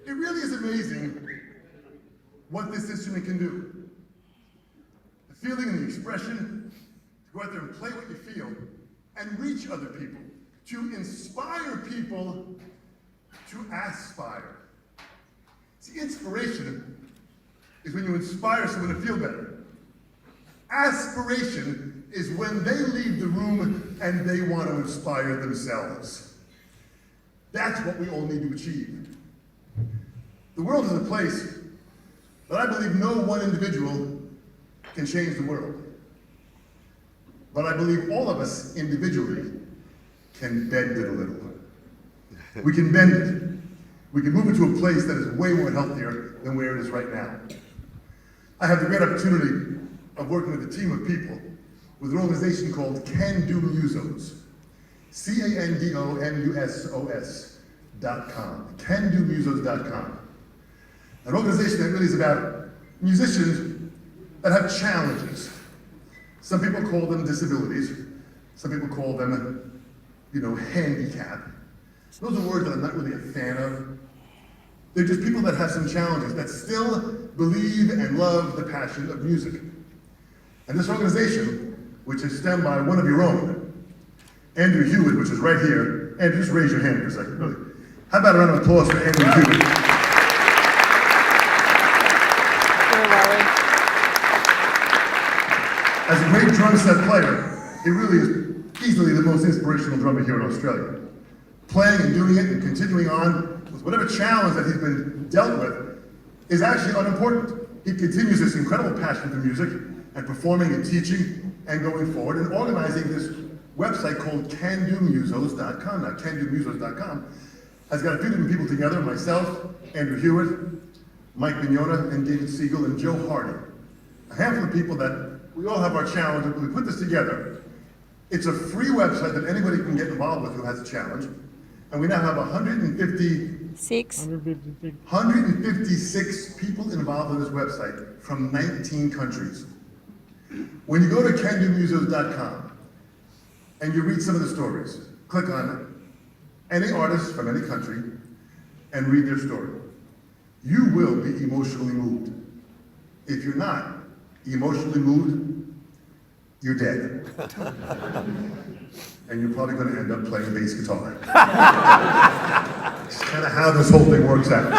It really is amazing what this instrument can do. The feeling and the expression, to go out there and play what you feel, and reach other people, to inspire people to aspire. See, inspiration is when you inspire someone to feel better. Aspiration is when they leave the room and they want to inspire themselves. That's what we all need to achieve. The world is a place that I believe no one individual can change the world. But I believe all of us individually can bend it a little. We can bend it. We can move it to a place that is way more healthier than where it is right now. I have the great opportunity of working with a team of people with an organization called Can-Do Musos. CANDOMUSOS.com. CanDoMusos.com. An organization that really is about musicians that have challenges. Some people call them disabilities. Some people call them, handicap. Those are words that I'm not really a fan of. They're just people that have some challenges, that still believe and love the passion of music. And this organization, which is stemmed by one of your own, Andrew Hewitt, which is right here. Andrew, just raise your hand for a second, really. How about a round of applause for Andrew Hewitt? As a great drum set player, he really is easily the most inspirational drummer here in Australia. Playing and doing it and continuing on with whatever challenge that he's been dealt with is actually unimportant. He continues this incredible passion for music and performing and teaching and going forward and organizing this website called CanDoMusos.com. Now, CanDoMusos.com has got a few different people together, myself, Andrew Hewitt, Mike Mignona, and David Siegel, and Joe Hardy. A handful of people that we all have our challenges, but we put this together. It's a free website that anybody can get involved with who has a challenge. And we now have 156 people involved in this website from 19 countries. When you go to CanDoMusos.com and you read some of the stories, click on any artist from any country and read their story. You will be emotionally moved. If you're not emotionally moved, you're dead. And you're probably going to end up playing bass guitar. It's kind of how this whole thing works out.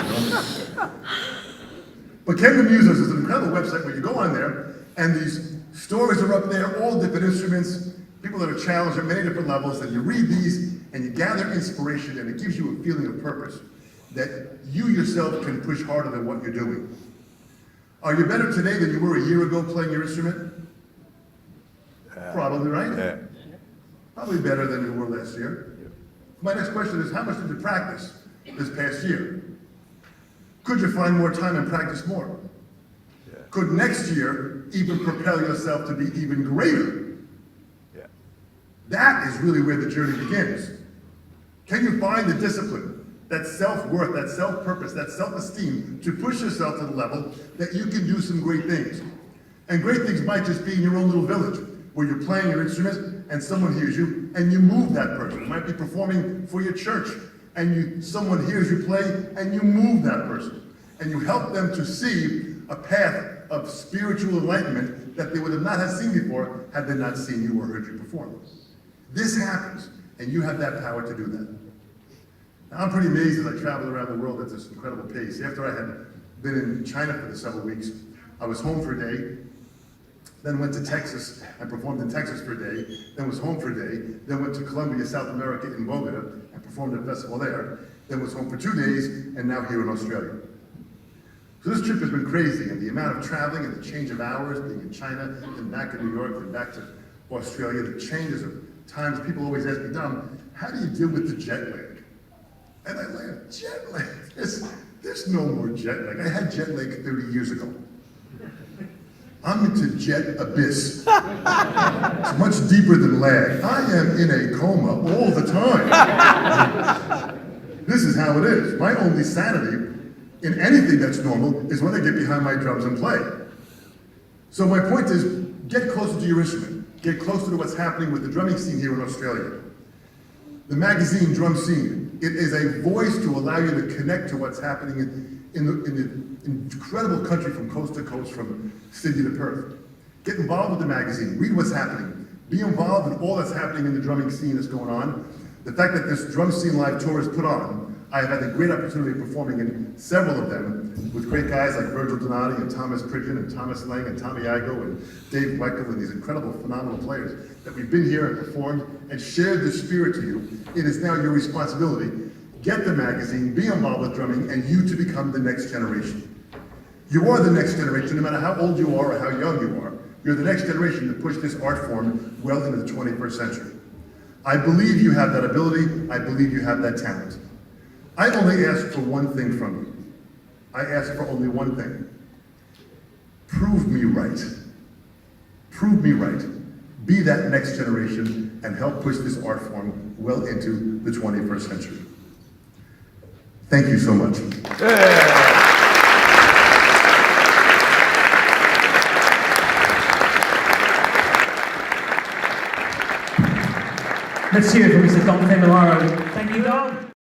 But Can-Do Musos is an incredible website where you go on there, and these stories are up there, all different instruments, people that are challenged at many different levels, and you read these, and you gather inspiration, and it gives you a feeling of purpose that you yourself can push harder than what you're doing. Are you better today than you were a year ago playing your instrument? Probably, right? Yeah. Probably better than you were last year. My next question is, how much did you practice this past year? Could you find more time and practice more? Yeah. Could next year even propel yourself to be even greater? Yeah. That is really where the journey begins. Can you find the discipline, that self-worth, that self-purpose, that self-esteem to push yourself to the level that you can do some great things? And great things might just be in your own little village, where you're playing your instrument and someone hears you and you move that person. It might be performing for your church and someone hears you play and you move that person. And you help them to see a path of spiritual enlightenment that they would have not have seen before had they not seen you or heard you perform. This happens, and you have that power to do that. Now, I'm pretty amazed as I travel around the world at this incredible pace. After I had been in China for the several weeks, I was home for a day, then went to Texas and performed in Texas for a day, then was home for a day, then went to Colombia, South America in Bogota and performed at a festival there, then was home for 2 days, and now here in Australia. So this trip has been crazy, and the amount of traveling and the change of hours, being in China, then back in New York, then back to Australia, the changes of times. People always ask me, Dom, how do you deal with the jet lag? And I laugh, jet lag? There's no more jet lag. I had jet lag 30 years ago. I'm into jet abyss. It's much deeper than lag. I am in a coma all the time. This is how it is. My only sanity in anything that's normal is when I get behind my drums and play. So my point is, get closer to your instrument. Get closer to what's happening with the drumming scene here in Australia. The magazine Drumscene It is a voice to allow you to connect to what's happening in the incredible country from coast to coast, from Sydney to Perth. Get involved with the magazine, read what's happening, be involved in all that's happening in the drumming scene that's going on. The fact that this Drumscene Live tour is put on, I have had the great opportunity of performing in several of them with great guys like Virgil Donati and Thomas Pridgeon and Thomas Lang and Tommy Igo and Dave Weichel and these incredible, phenomenal players that we've been here and performed and shared the spirit to you. It is now your responsibility. Get the magazine, be involved with drumming, and you to become the next generation. You are the next generation, no matter how old you are or how young you are. You're the next generation to push this art form well into the 21st century. I believe you have that ability. I believe you have that talent. I only ask for one thing from you. I ask for only one thing. Prove me right. Prove me right. Be that next generation and help push this art form well into the 21st century. Thank you so much. Let's hear it for Mr. Dom Famularo. Thank you, Dom.